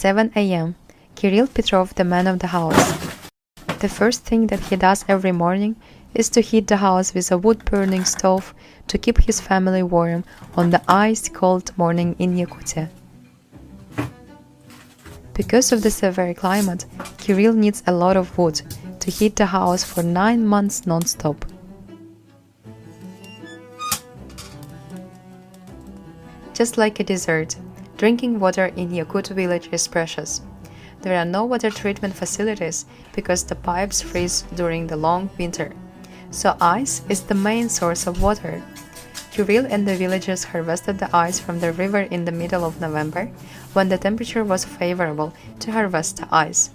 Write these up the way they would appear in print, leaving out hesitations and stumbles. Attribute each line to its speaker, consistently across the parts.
Speaker 1: 7 a.m. Kirill Petrov, the man of the house. The first thing that he does every morning is to heat the house with a wood-burning stove to keep his family warm on the ice-cold morning in Yakutia. Because of the severe climate, Kirill needs a lot of wood to heat the house for 9 months non-stop. Just like a dessert, drinking water in Yakut village is precious. There are no water treatment facilities because the pipes freeze during the long winter, so ice is the main source of water. Kirill and the villagers harvested the ice from the river in the middle of November, when the temperature was favorable to harvest the ice.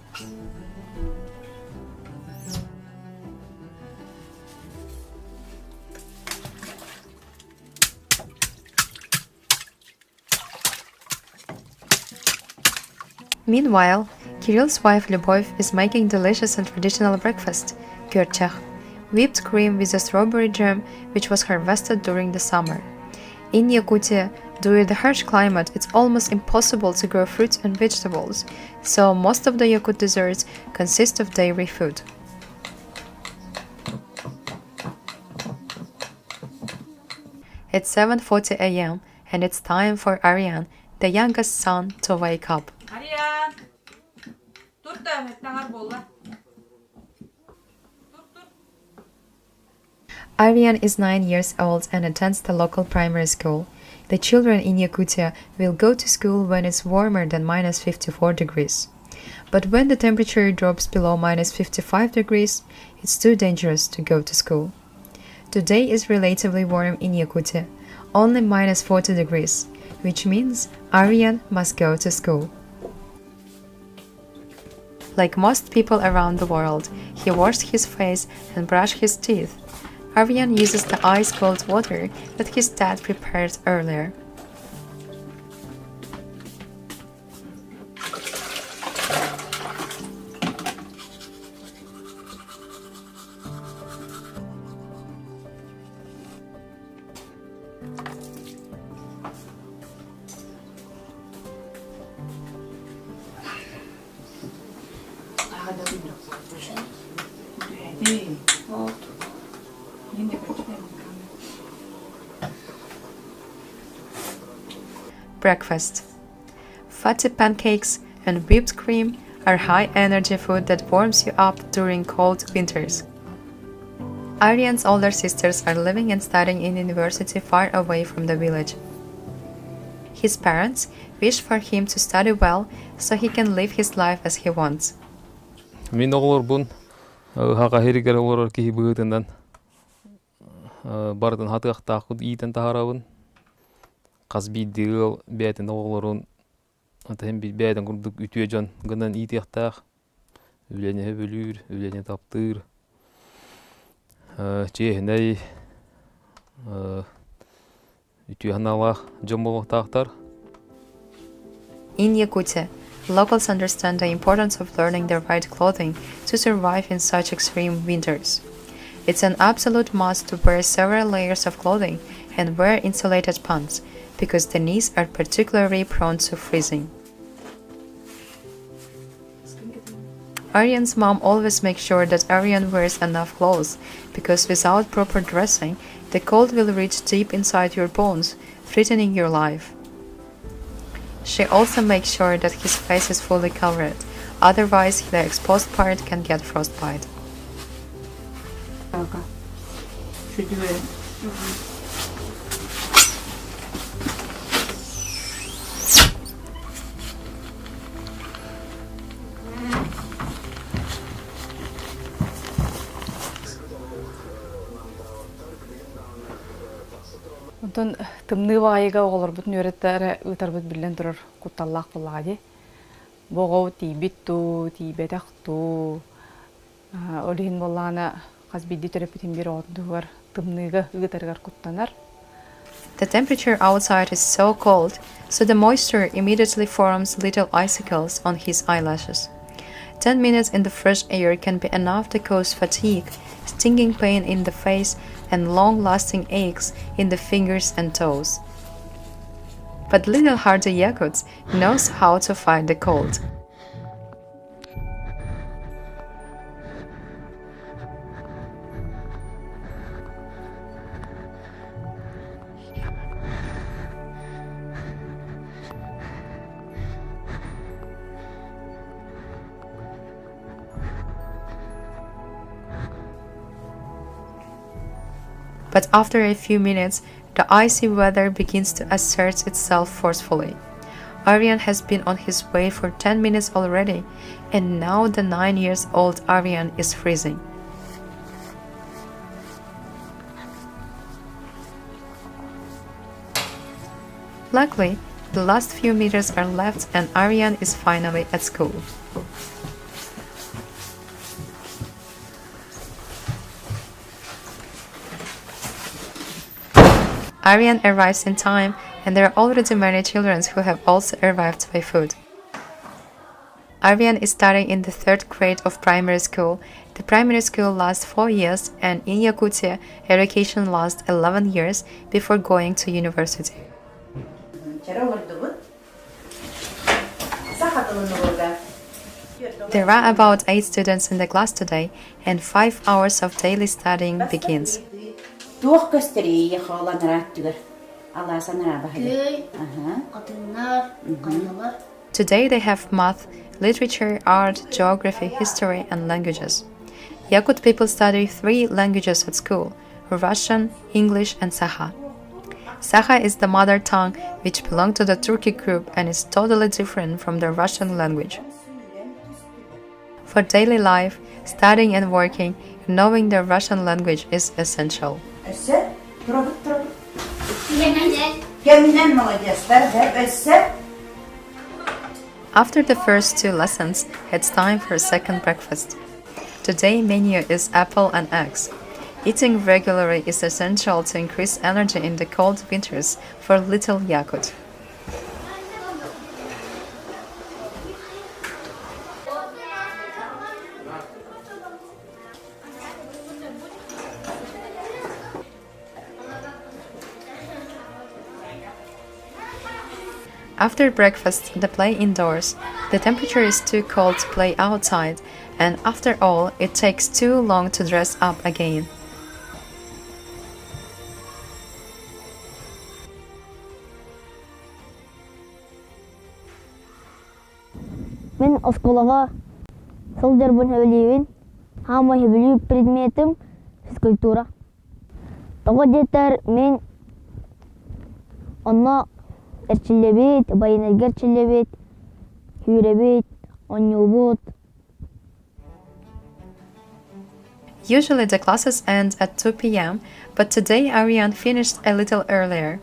Speaker 1: Meanwhile, Kirill's wife Lyubov is making delicious and traditional breakfast, gyurchakh, whipped cream with a strawberry jam which was harvested during the summer. In Yakutia, due to the harsh climate, it's almost impossible to grow fruits and vegetables, so most of the Yakut desserts consist of dairy food. It's 7:40 a.m. and it's time for Aryan, the youngest son, to wake up.
Speaker 2: Aryan! Dur da metnahar bolla.
Speaker 1: Aryan is 9 years old and attends the local primary school. The children in Yakutia will go to school when it's warmer than minus 54 degrees. But when the temperature drops below minus 55 degrees, it's too dangerous to go to school. Today is relatively warm in Yakutia, only minus 40 degrees, which means Aryan must go to school. Like most people around the world, he washed his face and brushed his teeth. Aryan uses the ice-cold water that his dad prepared earlier. Breakfast. Fatty pancakes and whipped cream are high-energy food that warms you up during cold winters. Aryan's older sisters are living and studying in university far away from the village. His parents wish for him to study well so he can live his life as he wants.
Speaker 3: Min oğlur bun haqa heriger oğlur ki bığıtından bardan hatıq taqud iten taharabın qazbi dil beten oğlurun atem bir beten kurduk ütüyecan gınan itiqtaq ülene hebülür ülene taptır cehney ütüyanalaq jomol taqtar.
Speaker 1: In Yakutia, locals understand the importance of learning the right clothing to survive in such extreme winters. It's an absolute must to wear several layers of clothing and wear insulated pants, because the knees are particularly prone to freezing. Aryan's mom always makes sure that Aryan wears enough clothes, because without proper dressing, the cold will reach deep inside your bones, threatening your life. She also makes sure that his face is fully covered, otherwise the exposed part can get frostbite.
Speaker 2: Ondan tımnı vayıga olur bütün öğretmenlere ıtarbıt bilen durur kutallak bulladı. Boğav tibittu, tibetaktu. Olihin bollana qazbiddi terapitin bir oldu var tımnıga ıtargar kuttanar.
Speaker 1: The temperature outside is so cold, so the moisture immediately forms little icicles on his eyelashes. 10 minutes in the fresh air can be enough to cause fatigue, stinging pain in the face, and long-lasting aches in the fingers and toes. but little hardy Yakut knows how to fight the cold. But after a few minutes, the icy weather begins to assert itself forcefully. Aryan has been on his way for 10 minutes already, and now the 9-year-old Aryan is freezing. Luckily, the last few meters are left and Aryan is finally at school. Aryan arrives in time, and there are already many children who have also arrived by foot. Aryan is studying in the 3rd grade of primary school. The primary school lasts 4 years, and in Yakutia, education lasts 11 years before going to university. There are about 8 students in the class today, and 5 hours of daily studying begins.
Speaker 4: Туох көстөрөй халанара түгөр. Алла санара бахады.
Speaker 5: Kadınlar, kaynalar.
Speaker 1: Today they have math, literature, art, geography, history, and languages. Yakut people study 3 languages at school: Russian, English, and Saha. Saha is the mother tongue which belongs to the Turkic group and is totally different from the Russian language. For daily life, studying and working, knowing the Russian language is essential.
Speaker 4: Össe, durabıt. Kendinden молодецler hep össe.
Speaker 1: After the first 2 lessons, it's time for a second breakfast. Today menu is apple and eggs. Eating regularly is essential to increase energy in the cold winters for little Yakut. After breakfast, they play indoors. The temperature is too cold to play outside, and after all, it takes too long to dress up again.
Speaker 5: Мен осколага сылдыр бун хевелибин. Хама хевелиб предметим физкультура. Того детер мен онно эрчилебит, байынергерчилебит, хүйребит, онюбут.
Speaker 1: Usually the classes end at 2 p.m., but today Aryan finished a little earlier.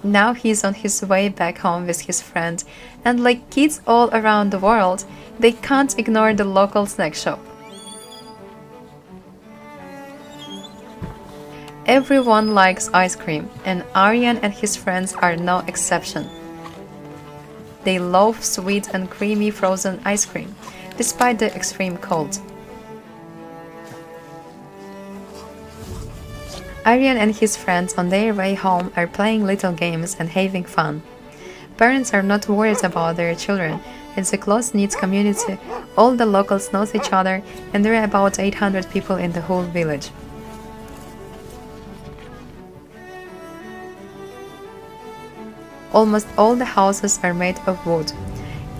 Speaker 1: Now he's on his way back home with his friend, and like kids all around the world, they can't ignore the local snack shop. Everyone likes ice cream, and Aryan and his friends are no exception. They love sweet and creamy frozen ice cream, despite the extreme cold. Aryan and his friends on their way home are playing little games and having fun. Parents are not worried about their children. It's a close-knit community. All the locals know each other, and there are about 800 people in the whole village. Almost all the houses are made of wood.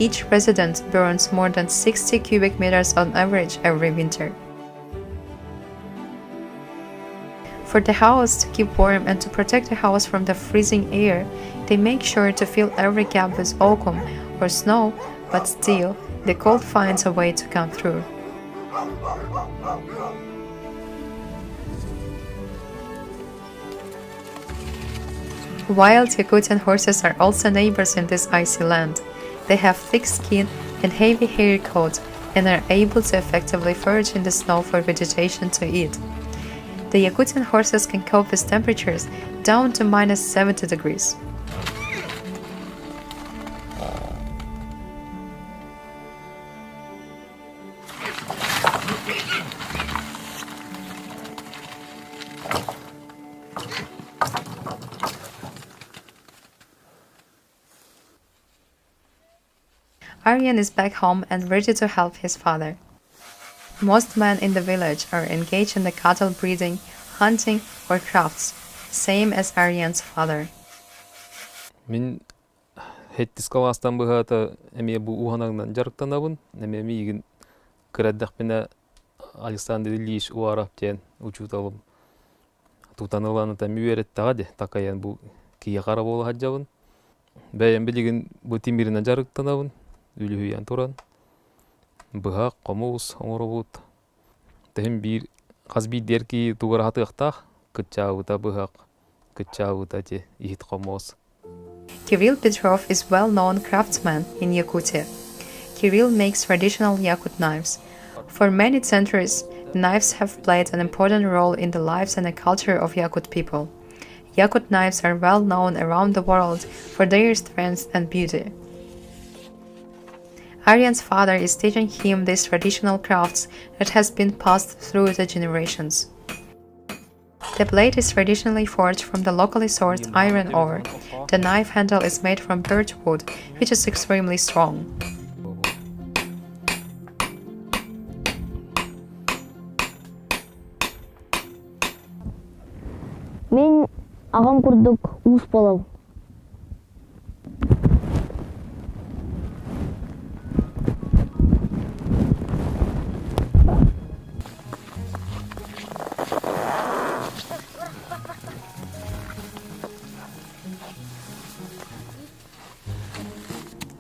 Speaker 1: Each resident burns more than 60 cubic meters on average every winter. For the house to keep warm and to protect the house from the freezing air, they make sure to fill every gap with oakum or snow, but still, the cold finds a way to come through. Wild Yakutian horses are also neighbors in this icy land. They have thick skin and heavy hairy coats and are able to effectively forage in the snow for vegetation to eat. The Yakutian horses can cope with temperatures down to minus 70 degrees. Aryan is back home and ready to help his father. Most men in the village are engaged in the cattle breeding, hunting, or crafts, same as Aryan's father.
Speaker 3: Min hettis kalastan bıhata eme bu uhanagdan jarıktanabın. Eme migin kıraddak Alexander Ilyich uarap diyen uçutalım. Tutanılanı da müveret tağadi takayan bu kiye qarab ola hacjabın. Bäyen biligin bu timirine jarıktanabın. Ülühüyen turan. Bıhaq, qomus, oңorobut. Tehim bir qazbi derki tugara hatıqtaq. Kıtçağıta bıhaq, kıtçağıta te ihit qomos.
Speaker 1: Kirill Petrov is well-known craftsman in Yakutia. Kirill makes traditional Yakut knives. For many centuries, knives have played an important role in the lives and the culture of Yakut people. Yakut knives are well known around the world for their strength and beauty. Aryan's father is teaching him these traditional crafts that has been passed through the generations. The blade is traditionally forged from the locally sourced iron ore. The knife handle is made from birch wood, which is extremely strong.
Speaker 5: Мен ағам курдук уус болом.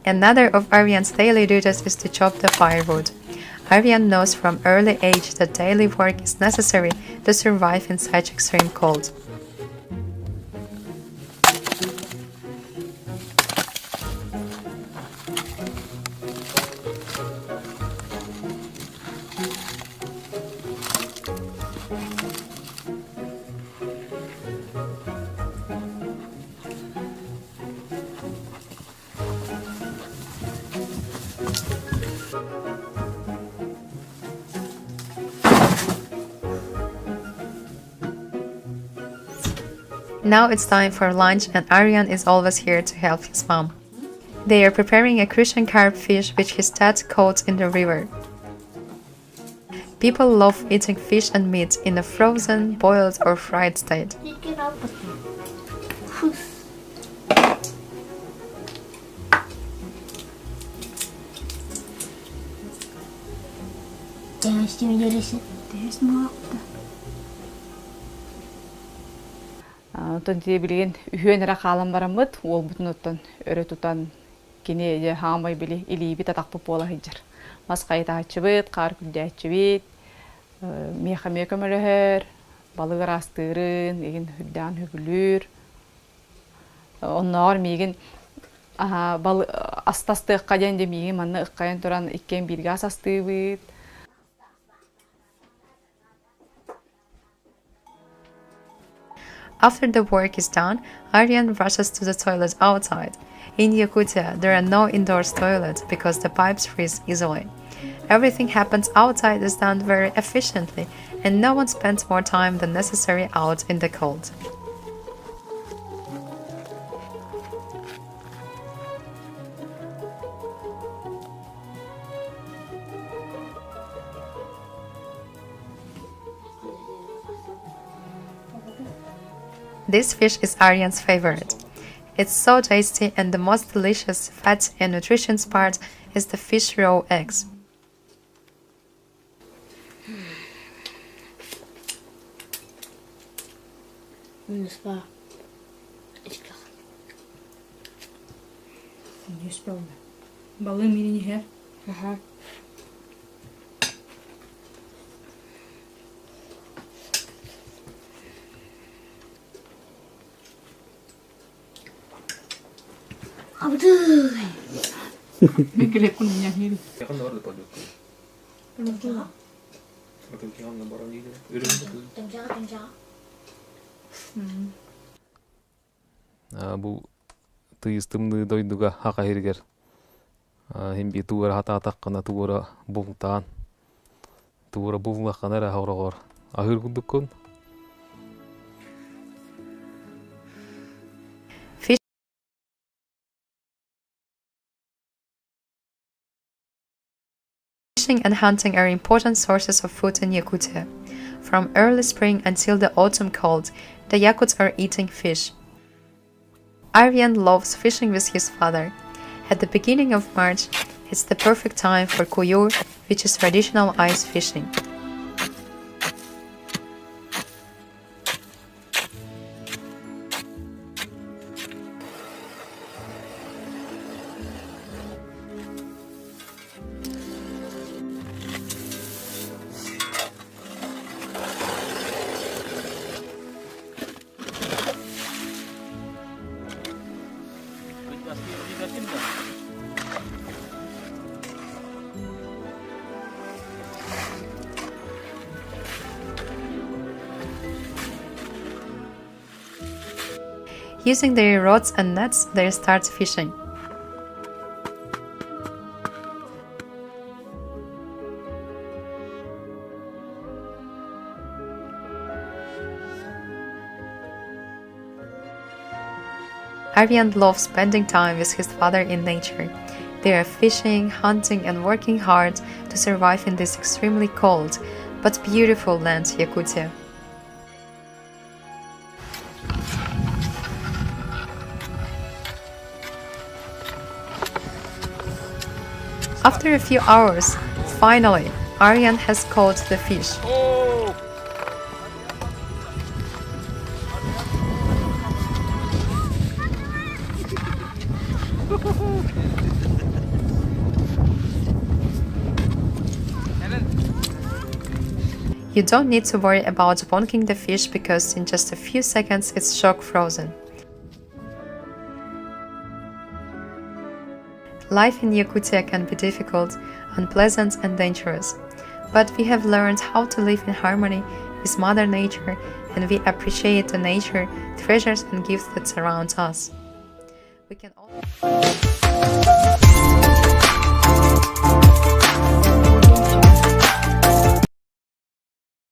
Speaker 1: Another of Aryan's daily duties is to chop the firewood. Aryan knows from early age that daily work is necessary to survive in such extreme cold. Now it's time for lunch and Aryan is always here to help his mom. They are preparing a Crucian carp fish which his dad caught in the river. People love eating fish and meat in a frozen, boiled or fried state.
Speaker 2: Онтон тие билген үһүөнерэ хаалан бараммыт, ол бутун оттон өрө тутан кини же хаамай били илиби татакпы пола хыджар. Маскай таачыбыт, кар күлдәчүбит, меха мекөмөлөһөр, балыгыр астырын, еген хүддан хүгүлүр. Онноор меген астасты ыккаден де меген манны ыккайын туран иккен бирге асастыбыт.
Speaker 1: After the work is done, Aryan rushes to the toilet outside. In Yakutia, there are no indoor toilets because the pipes freeze easily. Everything happens outside is done very efficiently, and no one spends more time than necessary out in the cold. This fish is Aryan's favorite. It's so tasty, and the most delicious fat and nutritious part is the fish raw eggs.
Speaker 3: Yakın da orada kalıyor. Bakın ki hangi baran değil. Bu tıyıstımlı doyduga haka herger. Hem bir tuğra hata takkana tuğra buğtan. Tuğra buğlakana ra havra gor. Ahır kudukun.
Speaker 1: Fishing and hunting are important sources of food in Yakutia. From early spring until the autumn cold, the Yakuts are eating fish. Aryan loves fishing with his father. At the beginning of March, it's the perfect time for kuyur, which is traditional ice fishing. Using their rods and nets, they start fishing. Aryan loves spending time with his father in nature. They are fishing, hunting, and working hard to survive in this extremely cold but beautiful land, Yakutia. After a few hours, finally, Aryan has caught the fish. You don't need to worry about bonking the fish because in just a few seconds it's shock frozen. Life in Yakutia can be difficult, unpleasant and dangerous, but we have learned how to live in harmony with Mother Nature and we appreciate the nature, treasures and gifts that surround us. We can all